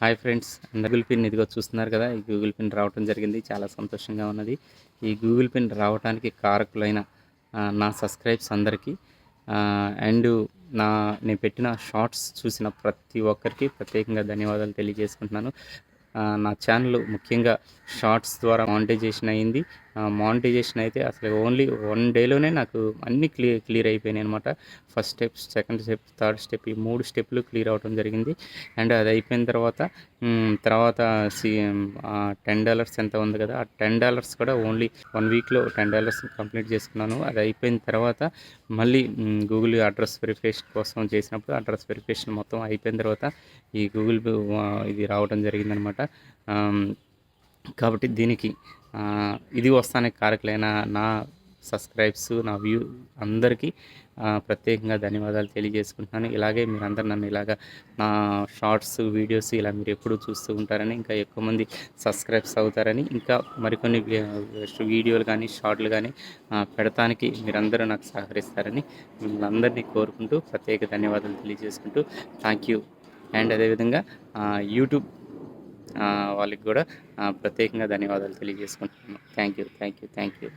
Hi friends, Google pin ఇదిగో చూస్తున్నారు కదా! ఈ గూగుల్ పిన్ రావటం జరిగింది. చాలా సంతోషంగా ఉన్నది. ఈ గూగుల్ పిన్ రావటానికి కారకులైన నా సబ్‌స్క్రైబర్స్ అందరికీ అండ్ నేను పెట్టిన షార్ట్స్ చూసిన ప్రతి ఒక్కరికి ప్రత్యేకంగా ధన్యవాదాలు తెలియజేసుకుంటున్నాను. నా ఛానల్ ముఖ్యంగా షార్ట్స్ ద్వారా మానిటైజేషన్ అయింది. మానిటైజేషన్ అయితే అసలు ఓన్లీ 1 డేలోనే నాకు అన్నీ క్లియర్ అయిపోయినాయనమాట. First step, second step, third step ఈ 3 స్టెప్‌లు క్లియర్ అవ్వటం జరిగింది. అండ్ అది అయిపోయిన తర్వాత $10 ఎంతో ఉంది కదా! ఆ $10 కూడా ఓన్లీ 1 వీక్‌లో $10 కంప్లీట్ చేసుకున్నాను. అది అయిపోయిన తర్వాత మళ్ళీ గూగుల్ అడ్రెస్ వెరిఫికేషన్ కోసం చేసినప్పుడు అడ్రెస్ వెరిఫికేషన్ మొత్తం అయిపోయిన తర్వాత ఈ గూగుల్ ఇది రావడం జరిగిందనమాట. కాబట్టి దీనికి ఇది వస్తానికి కారకులైన నా సబ్‌స్క్రైబర్స్, నా అందరికీ ప్రత్యేకంగా ధన్యవాదాలు తెలియజేసుకుంటున్నాను. ఇలాగే మీరందరూ నన్ను ఇలాగా నా షార్ట్స్, వీడియోస్ ఇలా మీరు ఎప్పుడూ చూస్తూ ఉంటారని, ఇంకా ఎక్కువ మంది సబ్‌స్క్రైబర్స్ అవుతారని, ఇంకా మరికొన్ని వీడియోలు కానీ, షార్ట్‌లు కానీ పెడతానికి మీరందరూ నాకు సహకరిస్తారని మిమ్మల్ని అందరినీ కోరుకుంటూ ప్రత్యేక ధన్యవాదాలు తెలియజేసుకుంటూ థ్యాంక్ యూ. అండ్ అదేవిధంగా యూట్యూబ్ వాళ్ళకి కూడా ప్రత్యేకంగా ధన్యవాదాలు తెలియజేసుకుంటున్నాను. Thank you.